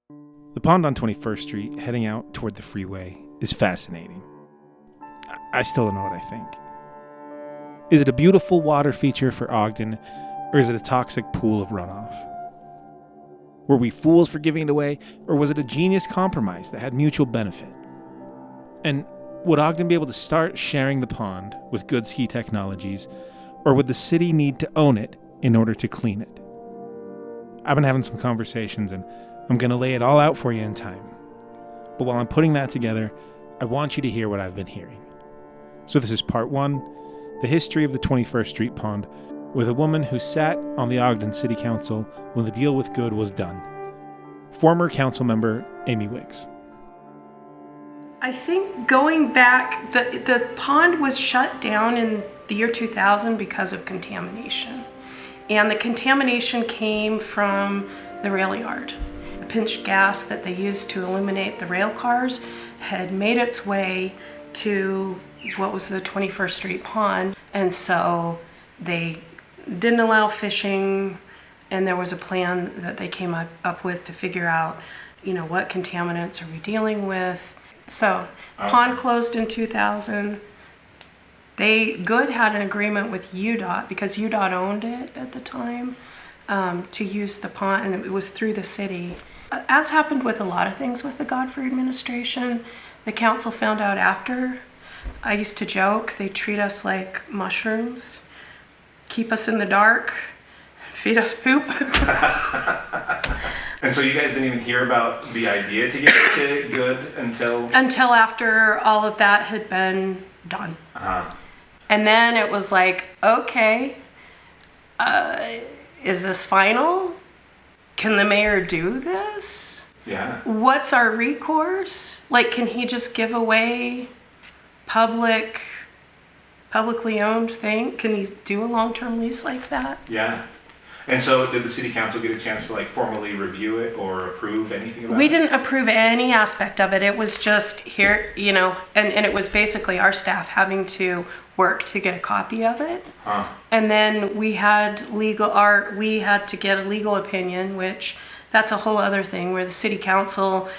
The pond on 21st Street, heading out toward the freeway, is fascinating. I still don't know what I think. Is it a beautiful water feature for Ogden, or is it a toxic pool of runoff? Were we fools for giving it away, or was it a genius compromise that had mutual benefit? And would Ogden be able to start sharing the pond with Goode Ski Technologies, or would the city need to own it in order to clean it? I've been having some conversations, and I'm going to lay it all out for you in time. But while I'm putting that together, I want you to hear what I've been hearing. So this is part 1, the history of the 21st Street Pond, with a woman who sat on the Ogden City Council when the deal with Goode was done. Former council member Amy Wicks. I think going back, the pond was shut down in the year 2000 because of contamination. And the contamination came from the rail yard. The pinched gas that they used to illuminate the rail cars had made its way to what was the 21st Street Pond. And so they didn't allow fishing, and there was a plan that they came up with to figure out, what contaminants are we dealing with. So pond closed in 2000. Goode had an agreement with UDOT, because UDOT owned it at the time, to use the pond, and it was through the city. As happened with a lot of things with the Godfrey administration, the council found out after. I used to joke, they treat us like mushrooms, keep us in the dark, feed us poop. And so you guys didn't even hear about the idea to get to Goode until after all of that had been done. Uh-huh. And then it was like, okay, is this final? Can the mayor do this? Yeah. What's our recourse? Like, can he just give away publicly owned thing? Can he do a long-term lease like that? Yeah. And so did the city council get a chance to formally review it or approve anything about it? We didn't approve any aspect of it. It was just here, and it was basically our staff having to work to get a copy of it. Huh. And then we had to get a legal opinion, which that's a whole other thing, where the city council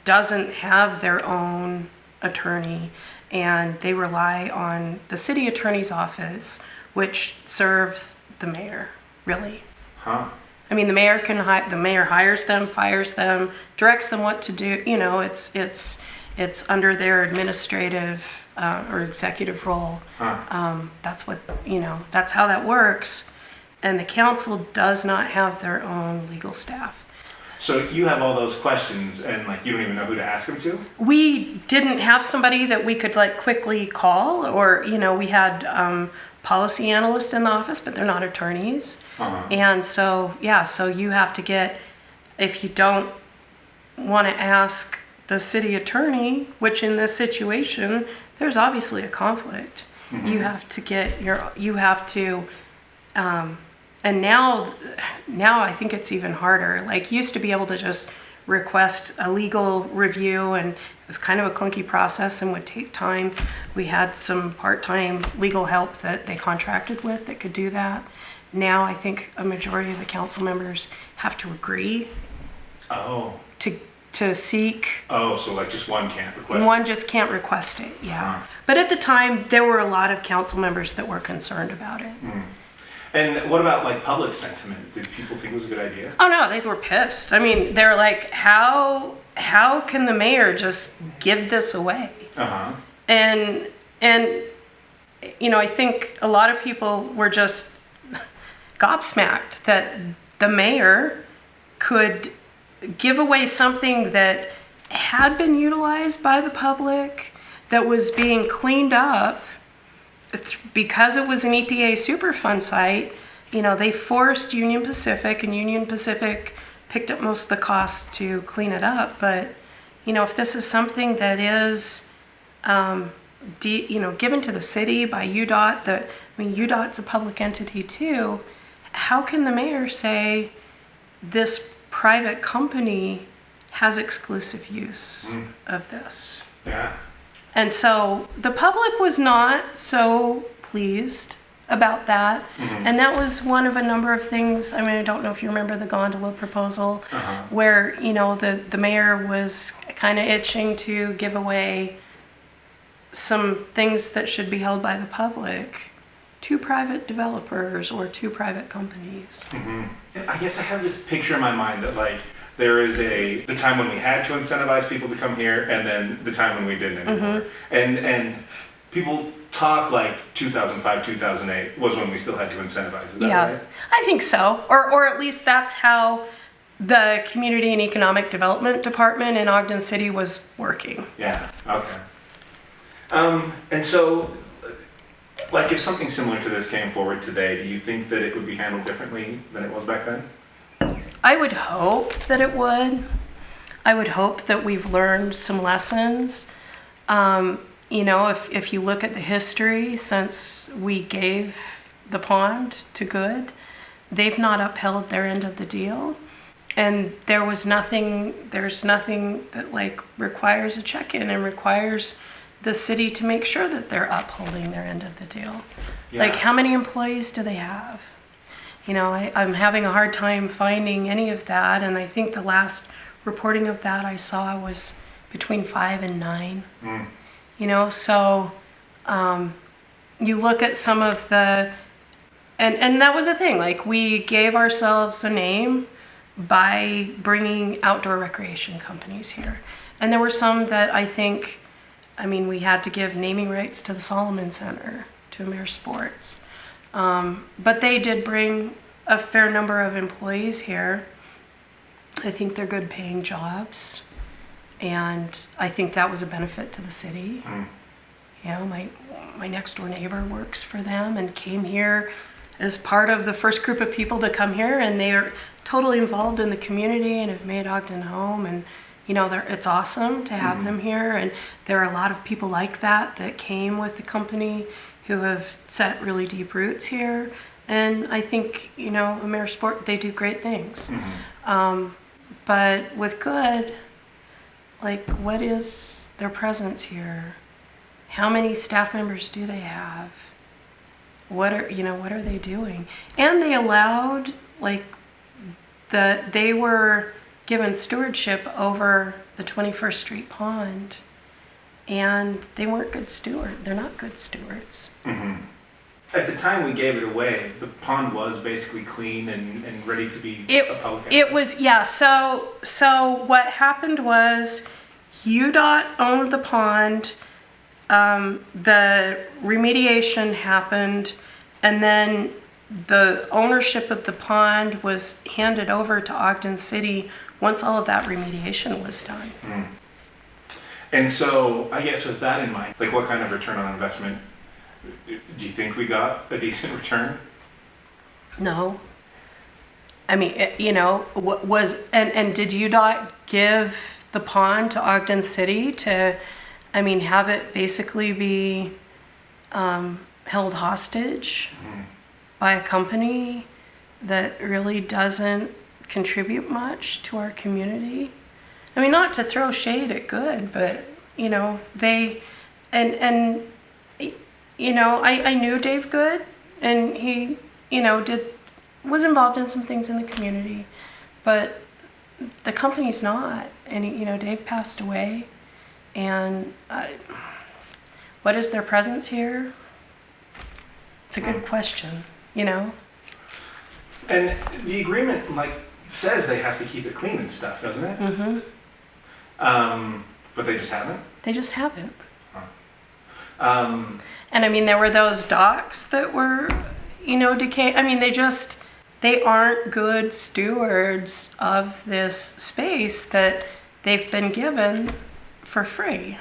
doesn't have their own attorney, and they rely on the city attorney's office, which serves the mayor, really. Huh. I mean, the mayor hires them, fires them, directs them what to do. It's under their administrative or executive role. Huh. That's how that works. And the council does not have their own legal staff. So you have all those questions, and you don't even know who to ask them to? We didn't have somebody that we could quickly call, or we had policy analysts in the office, but they're not attorneys. Uh-huh. And so you have to get, if you don't want to ask the city attorney, which in this situation, there's obviously a conflict. Mm-hmm. You have to, and now I think it's even harder. Used to be able to just request a legal review, and it was kind of a clunky process and would take time. We had some part-time legal help that they contracted with that could do that. Now I think a majority of the council members have to agree. Oh. To seek. Oh, so just one can't request it? One just can't request it, yeah. Uh-huh. But at the time, there were a lot of council members that were concerned about it. Mm. And what about public sentiment? Did people think it was a good idea? Oh no, they were pissed. I mean, they're like, how can the mayor just give this away? Uh-huh. And I think a lot of people were just gobsmacked that the mayor could give away something that had been utilized by the public, that was being cleaned up because it was an EPA Superfund site. They forced Union Pacific, and Union Pacific picked up most of the costs to clean it up. But if this is something that is given to the city by UDOT, UDOT's a public entity too. How can the mayor say this private company has exclusive use of this? Yeah. And so the public was not so pleased about that. And that was one of a number of things. I mean, I don't know if you remember the gondola proposal, where, you know, the mayor was kind of itching to give away some things that should be held by the public to private developers or to private companies. I guess I have this picture in my mind that, like, there is the time when we had to incentivize people to come here, and then the time when we didn't anymore. And people talk like 2005, 2008 was when we still had to incentivize. Is that right? I think so. Or at least that's how the Community and Economic Development Department in Ogden City was working. Yeah, okay. And so, like, if something similar to this came forward today, do you think that it would be handled differently than it was back then? I would hope that it would. I would hope that we've learned some lessons. You know, if you look at the history since we gave the pond to Goode, they've not upheld their end of the deal. And there's nothing that, like, requires a check-in and requires the city to make sure that they're upholding their end of the deal. Yeah. Like, how many employees do they have? You know, I'm having a hard time finding any of that, and I think the last reporting of that I saw was between 5 and 9. You know, so you look at some of the, and that was the thing, like, we gave ourselves a name by bringing outdoor recreation companies here. And there were some that we had to give naming rights to the Solomon Center, to Amir Sports. But they did bring a fair number of employees here. I think they're good paying jobs. And I think that was a benefit to the city. You know, my next door neighbor works for them and came here as part of the first group of people to come here, and they are totally involved in the community and have made Ogden home. And, you know, it's awesome to have them here. And there are a lot of people like that came with the company who have set really deep roots here. And I think, you know, Amir Sport, they do great things. But with Goode, like, what is their presence here? How many staff members do they have? What are they doing? And they allowed, like, they were given stewardship over the 21st Street Pond, and they weren't good stewards. They're not good stewards. At the time we gave it away, the pond was basically clean and ready to be a public. It was, yeah. So what happened was UDOT owned the pond. The remediation happened, and then the ownership of the pond was handed over to Ogden City once all of that remediation was done. And so, I guess with that in mind, like, what kind of return on investment do you think we got? A decent return? No. I mean, and did UDOT give the pond to Ogden City to, have it basically be held hostage by a company that really doesn't contribute much to our community? I mean, not to throw shade at Goode, but, you know, I knew Dave Goode, and he, was involved in some things in the community, but the company's not. And, Dave passed away, and what is their presence here? It's a good question, And the agreement, like, says they have to keep it clean and stuff, doesn't it? But they just haven't? They just haven't. And there were those docks that were, decaying. They aren't good stewards of this space that they've been given for free.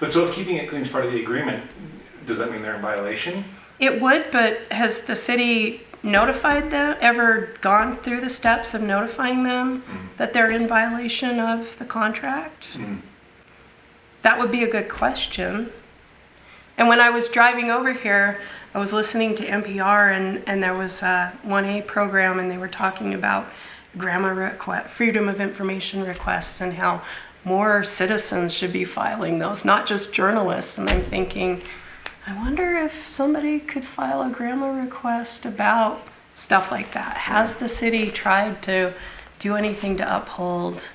But so if keeping it clean is part of the agreement, does that mean they're in violation? It would, but has the city notified them, ever gone through the steps of notifying them that they're in violation of the contract? That would be a good question. And when I was driving over here, I was listening to NPR, and there was a 1A program, and they were talking about freedom of information requests and how more citizens should be filing those, not just journalists. And I'm thinking, I wonder if somebody could file a grandma request about stuff like that. Has the city tried to do anything to uphold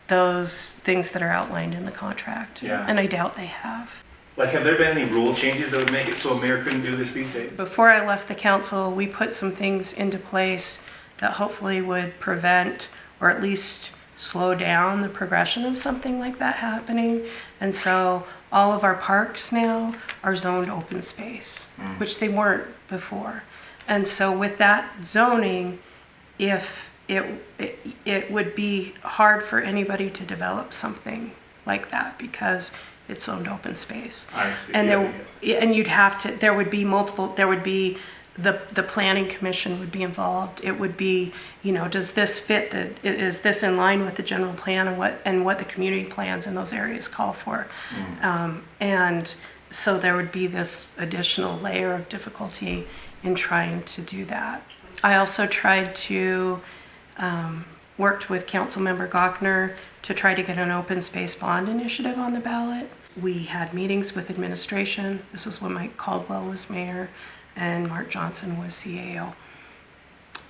those things that are outlined in the contract? Yeah. And I doubt they have. Like, have there been any rule changes that would make it so a mayor couldn't do this these days? Before I left the council, we put some things into place that hopefully would prevent or at least slow down the progression of something like that happening. And so all of our parks now are zoned open space, which they weren't before. And so with that zoning, if it would be hard for anybody to develop something like that because it's zoned open space. I see. And Yeah. and you'd have to, there would be multiple, there would be the planning commission would be involved. It would be, does this fit is this in line with the general plan and what the community plans in those areas call for? And so there would be this additional layer of difficulty in trying to do that. I also tried to worked with Councilmember Gochner to try to get an open space bond initiative on the ballot. We had meetings with administration. This was when Mike Caldwell was mayor and Mark Johnson was CAO.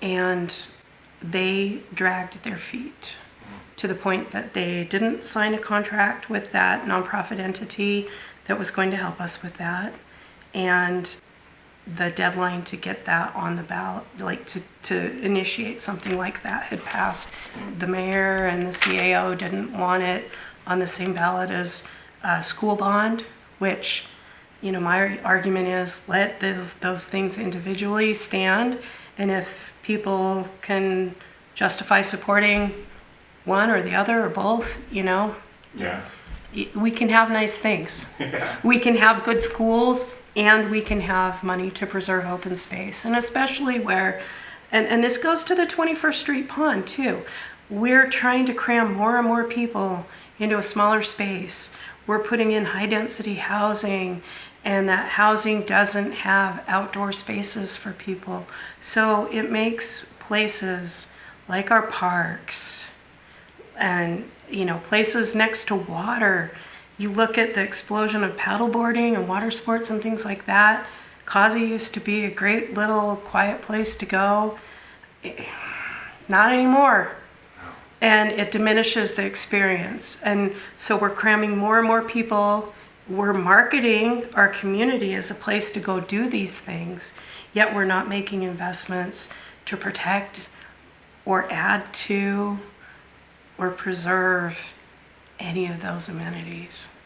And they dragged their feet to the point that they didn't sign a contract with that nonprofit entity that was going to help us with that. And the deadline to get that on the ballot, like to initiate something like that, had passed. The mayor and the CAO didn't want it on the same ballot as school bond, which, my argument is let those things individually stand, and if people can justify supporting one or the other or both, Yeah. we can have nice things. Yeah. We can have good schools, and we can have money to preserve open space. And especially where, and this goes to the 21st Street Pond too, we're trying to cram more and more people into a smaller space. We're putting in high density housing, and that housing doesn't have outdoor spaces for people. So it makes places like our parks and, places next to water. You look at the explosion of paddleboarding and water sports and things like that. Causey used to be a great little quiet place to go. Not anymore. And it diminishes the experience. And so we're cramming more and more people. We're marketing our community as a place to go do these things, yet we're not making investments to protect or add to or preserve any of those amenities.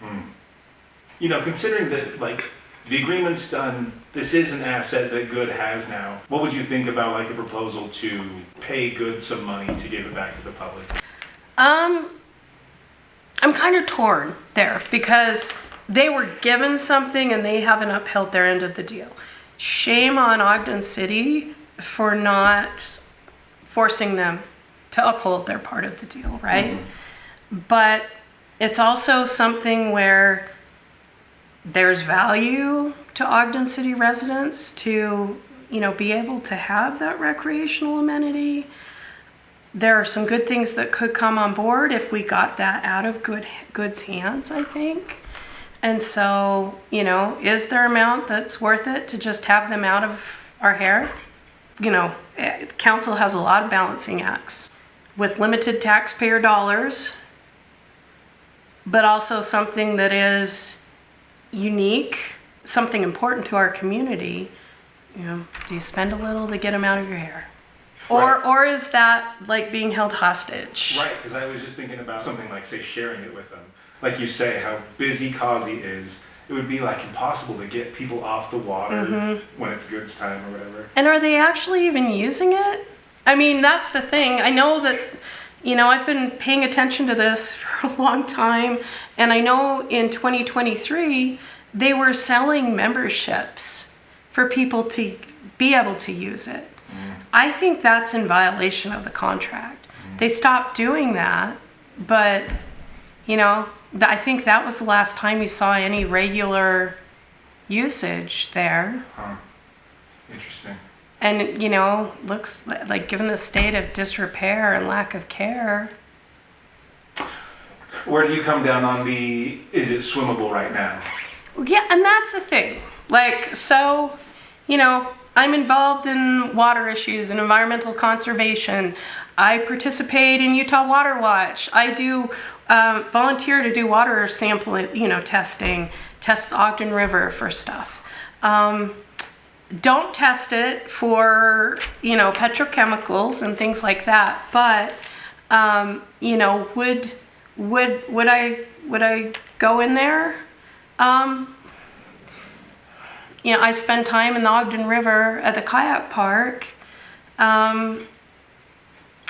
Considering that, the agreement's done, this is an asset that Goode has now, what would you think about, a proposal to pay Goode some money to give it back to the public? I'm kind of torn there because they were given something and they haven't upheld their end of the deal. Shame on Ogden City for not forcing them to uphold their part of the deal, right? But it's also something where there's value to Ogden City residents to, be able to have that recreational amenity. There are some good things that could come on board if we got that out of Goode's hands, I think. And so, is there an amount that's worth it to just have them out of our hair? Council has a lot of balancing acts with limited taxpayer dollars, but also something that is unique, something important to our community. Do you spend a little to get them out of your hair? Right. Or is that like being held hostage? Right, because I was just thinking about something like, say, sharing it with them. Like you say, how busy Causey is. It would be impossible to get people off the water when it's Goode's time or whatever. And are they actually even using it? I mean, that's the thing. I know that, I've been paying attention to this for a long time. And I know in 2023, they were selling memberships for people to be able to use it. I think that's in violation of the contract. They stopped doing that, but, I think that was the last time you saw any regular usage there. Huh. Interesting. And, looks like given the state of disrepair and lack of care. Where do you come down on is it swimmable right now? Yeah, and that's the thing. Like, so, I'm involved in water issues and environmental conservation. I participate in Utah Water Watch. I do volunteer to do water sampling, testing, test the Ogden River for stuff. Don't test it for, petrochemicals and things like that. But, would I go in there? I spend time in the Ogden River at the kayak park,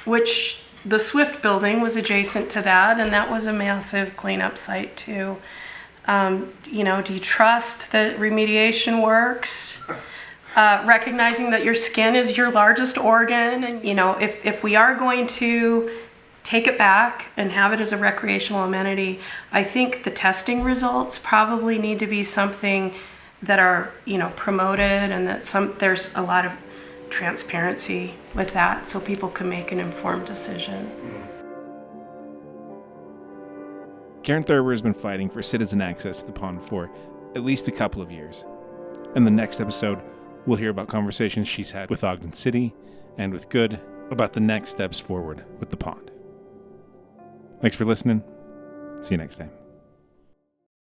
which the Swift building was adjacent to that, and that was a massive cleanup site too. Do you trust that remediation works? Recognizing that your skin is your largest organ, and if we are going to take it back and have it as a recreational amenity, I think the testing results probably need to be something that are promoted, and that there's a lot of transparency with that, so people can make an informed decision. Karen Thurber has been fighting for citizen access to the pond for at least a couple of years. In the next episode, we'll hear about conversations she's had with Ogden City and with Goode about the next steps forward with the pond. Thanks for listening. See you next time.